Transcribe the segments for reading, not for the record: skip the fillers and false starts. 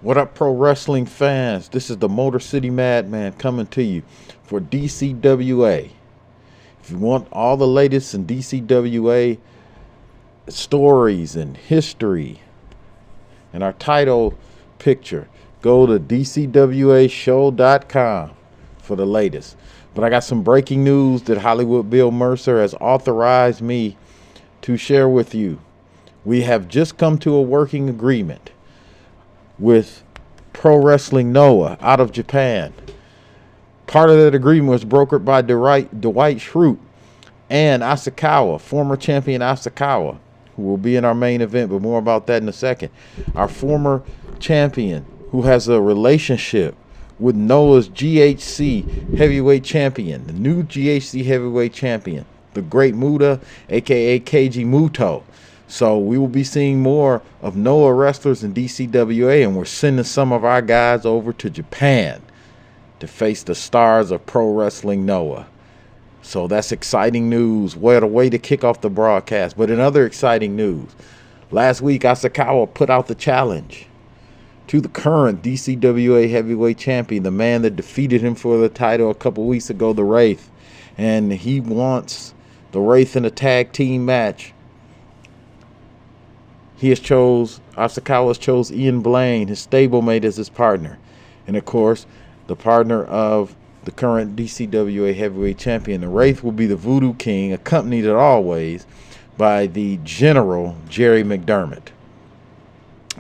What up, pro wrestling fans? This is the Motor City Madman coming to you for DCWA. If you want all the latest in DCWA stories and history and our title picture, go to DCWAshow.com for the latest. But I got some breaking news that Hollywood Bill Mercer has authorized me to share with you. We have just come to a working agreement with Pro Wrestling Noah out of Japan. Part of that agreement was brokered by Dwight Schrute and Asakawa, former champion Asakawa, who will be in our main event, but more about that in a second. Our former champion who has a relationship with Noah's GHC heavyweight champion, the new GHC heavyweight champion, the Great Muta, aka Keiji Muto. So we will be seeing more of Noah wrestlers in DCWA, and we're sending some of our guys over to Japan to face the stars of Pro Wrestling Noah. So that's exciting news. What a way to kick off the broadcast. But in other exciting news, last week Asakawa put out the challenge to the current DCWA heavyweight champion, the man that defeated him for the title a couple weeks ago, the Wraith. And he wants the Wraith in a tag team match. Asakawa chose Ian Blaine, his stablemate, as his partner. And of course, the partner of the current DCWA heavyweight champion, the Wraith, will be the Voodoo King, accompanied as always by the General Jerry McDermott.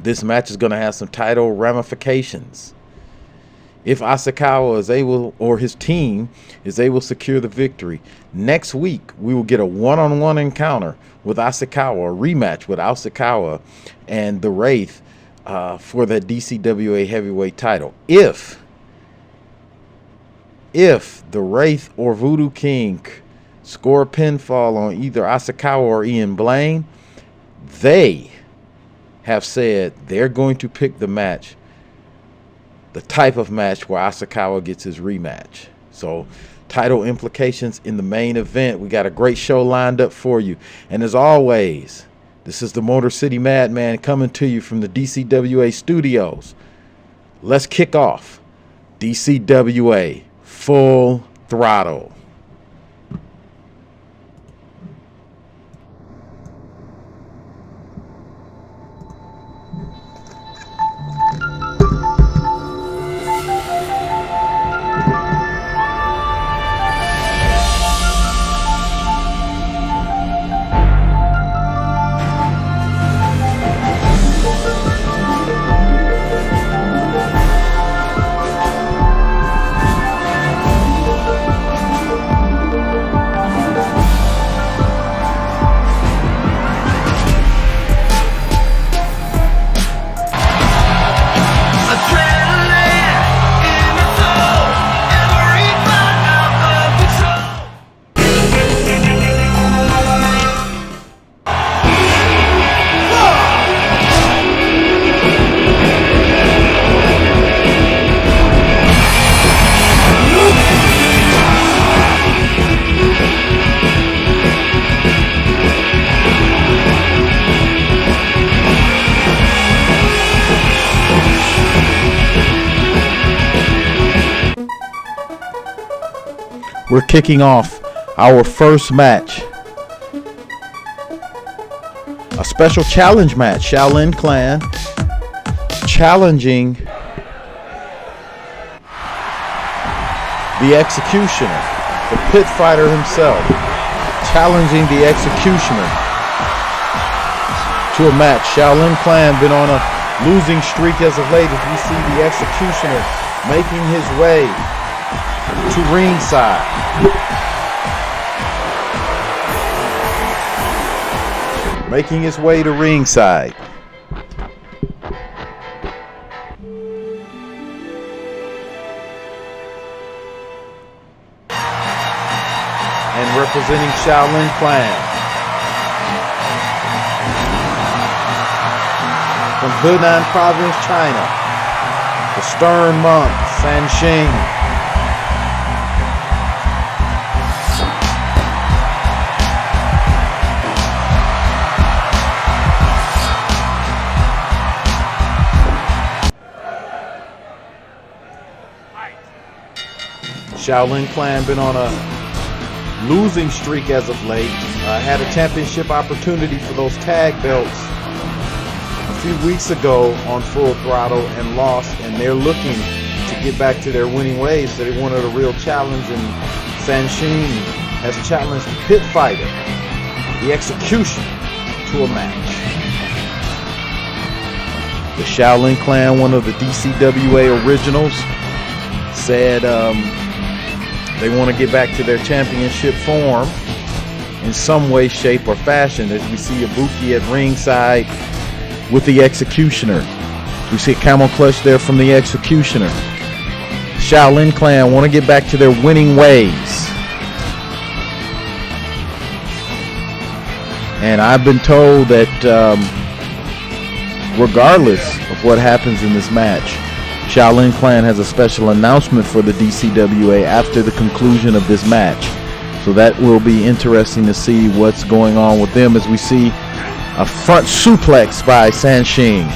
This match is going to have some title ramifications. If Asakawa is able, or his team is able to secure the victory, next week we will get a one-on-one encounter with Asakawa, a rematch with Asakawa and the Wraith for the DCWA heavyweight title. If the Wraith or Voodoo King score a pinfall on either Asakawa or Ian Blaine, they have said they're going to pick the match, the type of match where Asakawa gets his rematch. So title implications in the main event. We got a great show lined up for you. And as always, this is the Motor City Madman coming to you from the DCWA studios. Let's kick off DCWA Full Throttle. We're kicking off our first match, a special challenge match. Shaolin Clan challenging the Executioner, the pit fighter himself, challenging the Executioner to a match. Shaolin Clan been on a losing streak as of late, as we see the Executioner making his way to ringside. Making his way to ringside. And representing Shaolin Clan from Hunan Province, China, the stern monk, San Sheng. Shaolin Clan been on a losing streak as of late. Had a championship opportunity for those tag belts a few weeks ago on Full Throttle and lost, and they're looking to get back to their winning ways. So they wanted a real challenge, and San Sheng has challenged Pit Fighter, the Execution, to a match. The Shaolin Clan, one of the DCWA originals, said they want to get back to their championship form in some way, shape, or fashion. As we see Ibuki at ringside with the Executioner. We see a camel clutch there from the Executioner. The Shaolin Clan want to get back to their winning ways. And I've been told that regardless of what happens in this match, Shaolin Clan has a special announcement for the DCWA after the conclusion of this match. So that will be interesting to see what's going on with them, as we see a front suplex by San Sheng.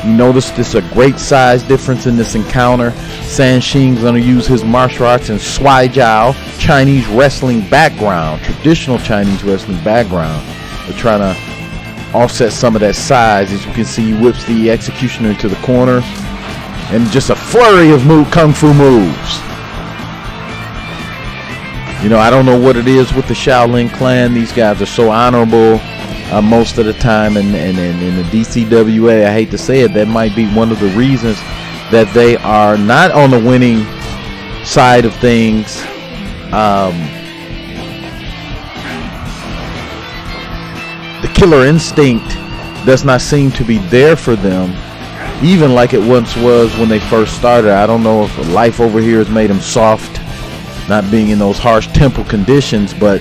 You notice this a great size difference in this encounter. San Sheng's going to use his martial arts and Swai Jiao Chinese wrestling background, traditional Chinese wrestling background. They're trying to offset some of that size. As you can see, he whips the Executioner into the corner, and just a flurry of kung fu moves. You know, I don't know what it is with the Shaolin Clan. These guys are so honorable most of the time, and in the DCWA, I hate to say it, that might be one of the reasons that they are not on the winning side of things. The killer instinct does not seem to be there for them, even like it once was when they first started. I don't know if life over here has made them soft, not being in those harsh temple conditions, but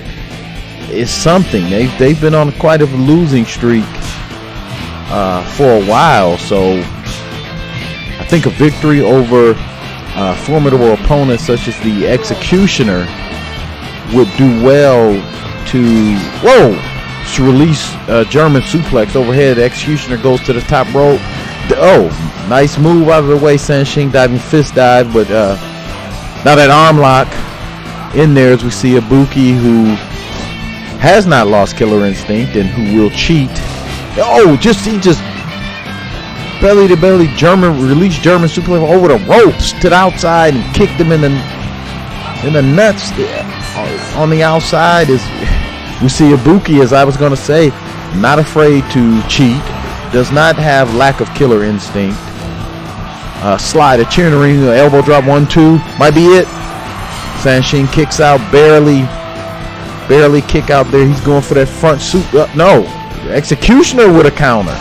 it's something. They've been on quite a losing streak for a while. So I think a victory over formidable opponents such as the Executioner would do well to release German suplex overhead. The Executioner goes to the top rope. Oh, nice move out of the way. San Sheng diving fist dive, but now that arm lock in there, as we see Ibuki, who has not lost killer instinct and who will cheat. Oh, he just belly to belly release German suplex over the ropes to the outside and kicked him in the nuts on the outside. As we see Ibuki, as I was going to say, not afraid to cheat, does not have lack of killer instinct. Slide, a chair in the ring, elbow drop, 1-2, might be it. San Sheng kicks out, barely kick out there. He's going for that front no, Executioner with a counter.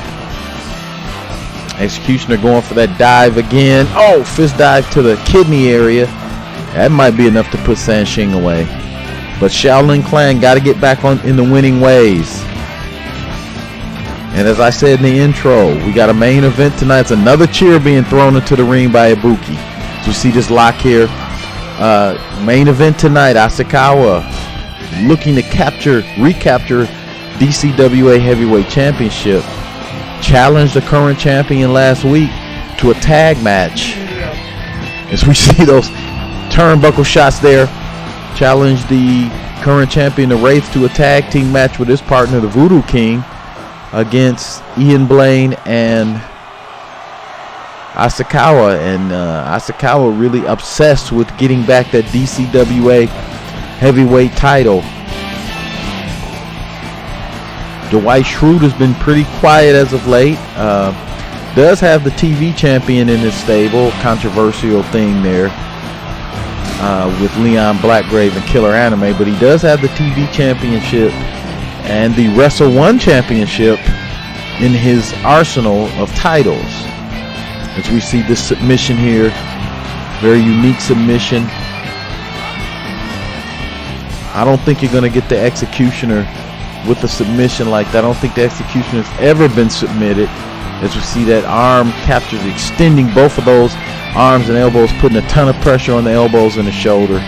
Executioner going for that dive again. Oh, fist dive to the kidney area. That might be enough to put San Sheng away. But Shaolin Clan got to get back in the winning ways. And as I said in the intro, we got a main event tonight. It's another chair being thrown into the ring by Ibuki. So we see this lock here. Main event tonight, Asakawa looking to recapture DCWA Heavyweight Championship. Challenged the current champion last week to a tag match. As we see those turnbuckle shots there. Challenged the current champion, the Wraith, to a tag team match with his partner, the Voodoo King, against Ian Blaine and Asakawa. And Asakawa really obsessed with getting back that DCWA heavyweight title. Dwight Schrute has been pretty quiet as of late. Does have the TV champion in his stable. Controversial thing there with Leon Blackgrave and Killer Anime, but he does have the TV championship and the Wrestle One championship in his arsenal of titles. As we see this submission here, very unique submission. I don't think you're going to get the Executioner with a submission like that. I don't think the Executioner has ever been submitted. As we see that arm captures, extending both of those arms and elbows, putting a ton of pressure on the elbows and the shoulder.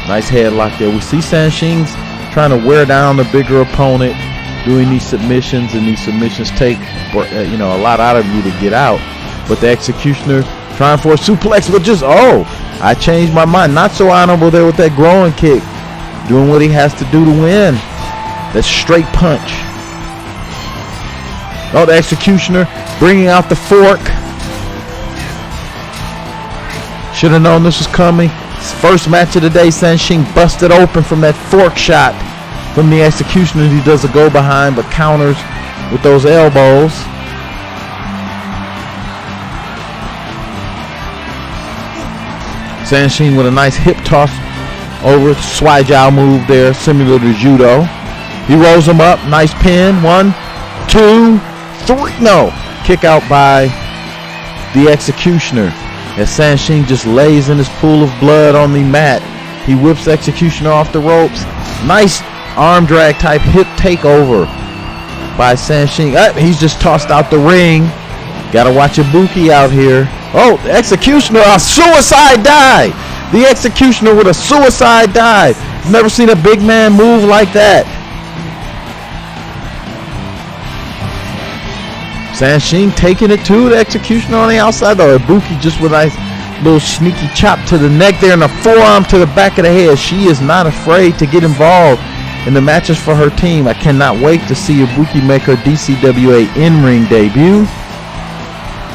Nice headlock there. We see San Sheng's trying to wear down the bigger opponent, doing these submissions, and these submissions take a lot out of you to get out. But the Executioner trying for a suplex, but just I changed my mind. Not so honorable there with that growing kick. Doing what he has to do to win. That straight punch. Oh, the executioner bringing out the fork. Should have known this was coming. First match of the day, San Sheng busted open from that fork shot from the executioner. He does a go behind but counters with those elbows. San Sheng with a nice hip toss over Swai Jiao move there, similar to judo. He rolls him up, nice pin. 1, 2, 3. No, kick out by the executioner. As San Sheng just lays in his pool of blood on the mat, he whips the executioner off the ropes. Nice arm drag type hip takeover by San Sheng. He's just tossed out the ring. Gotta watch Ibuki out here. Oh, the executioner, a suicide dive. The executioner with a suicide dive. Never seen a big man move like that. San Sheng taking it to the executioner on the outside, though. Ibuki just with a nice little sneaky chop to the neck there and a forearm to the back of the head. She is not afraid to get involved in the matches for her team. I cannot wait to see Ibuki make her DCWA in-ring debut.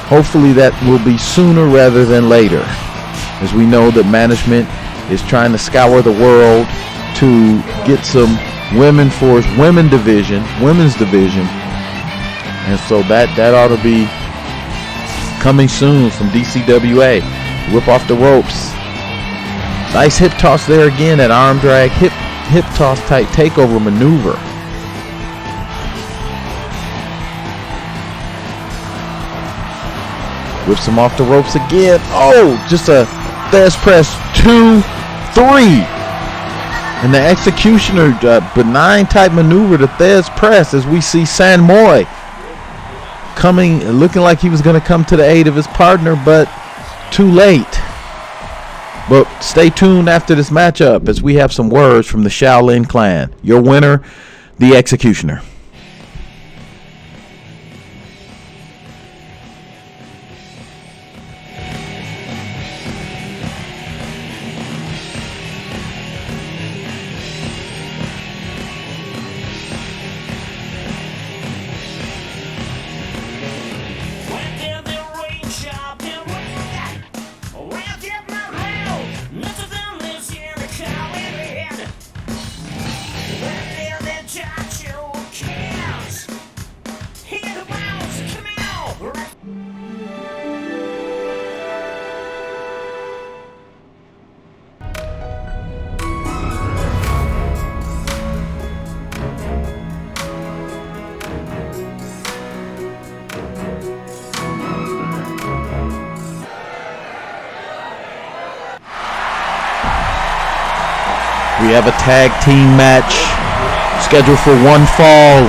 Hopefully that will be sooner rather than later, as we know that management is trying to scour the world to get some women for its women's division. And so that ought to be coming soon from DCWA. Whip off the ropes. Nice hip toss there again. That arm drag, hip toss type takeover maneuver. Whips him off the ropes again. Oh, just a Thez press. 2, 3. And the executioner, benign type maneuver, the Thez press, as we see San Moy coming, looking like he was going to come to the aid of his partner, but too late. But stay tuned after this matchup as we have some words from the Shaolin clan. Your winner, the executioner. We have a tag team match scheduled for one fall.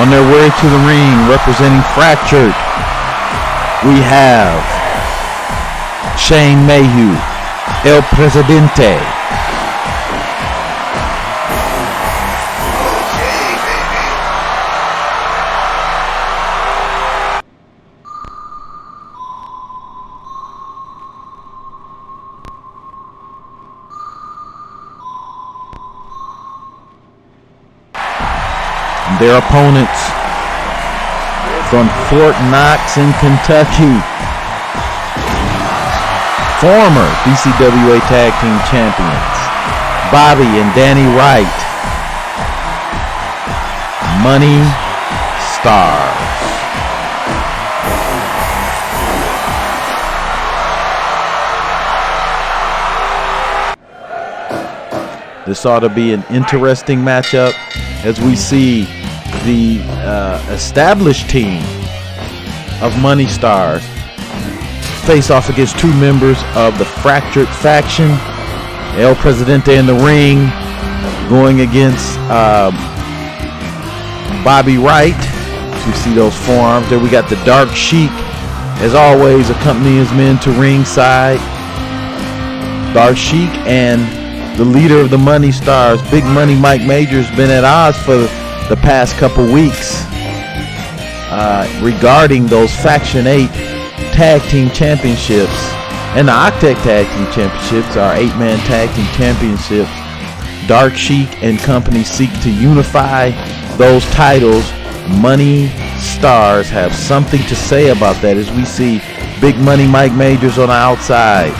On their way to the ring, representing Fractured, we have Shane Mayhew, El Presidente. Their opponents from Fort Knox in Kentucky, former DCWA Tag Team Champions, Bobby and Danny Wright, Money Stars. This ought to be an interesting matchup as we see the established team of Money Stars face off against two members of the Fractured faction. El Presidente in the ring going against Bobby Wright. You see those forearms there. We got the Dark Sheik, as always, accompanying his men to ringside. Dark Sheik and the leader of the Money Stars, Big Money Mike Majors, been at odds for the past couple weeks regarding those Faction 8 Tag Team Championships. And the Octet Tag Team Championships are 8-man tag team championships. Dark Sheik and company seek to unify those titles. Money Stars have something to say about that, as we see Big Money Mike Majors on the outside.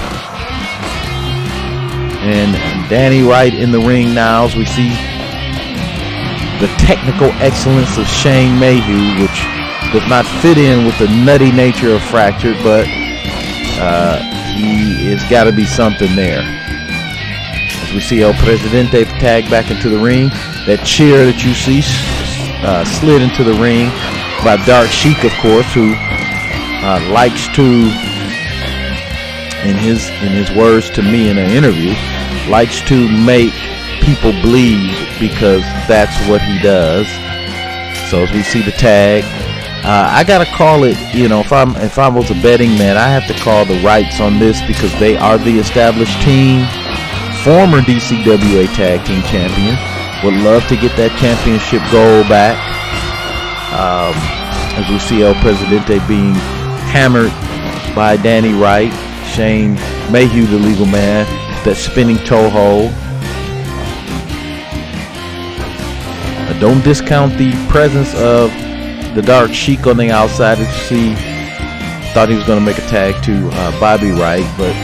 And Danny Wright in the ring now, as we see the technical excellence of Shane Mayhew, which does not fit in with the nutty nature of Fractured, but he has got to be something there. As we see El Presidente tag back into the ring. That chair that you see slid into the ring by Dark Sheik, of course, who likes to, in his words to me in an interview, likes to make people bleed because that's what he does. So as we see the tag, I gotta call it, if I was a betting man, I have to call the Wrights on this because they are the established team. Former DCWA Tag Team Champion. Would love to get that championship gold back. As we see El Presidente being hammered by Danny Wright. Shane Mayhew, the legal man, that spinning toe hold. Don't discount the presence of the Dark Sheik on the outside. As you see, thought he was going to make a tag to Bobby Wright, but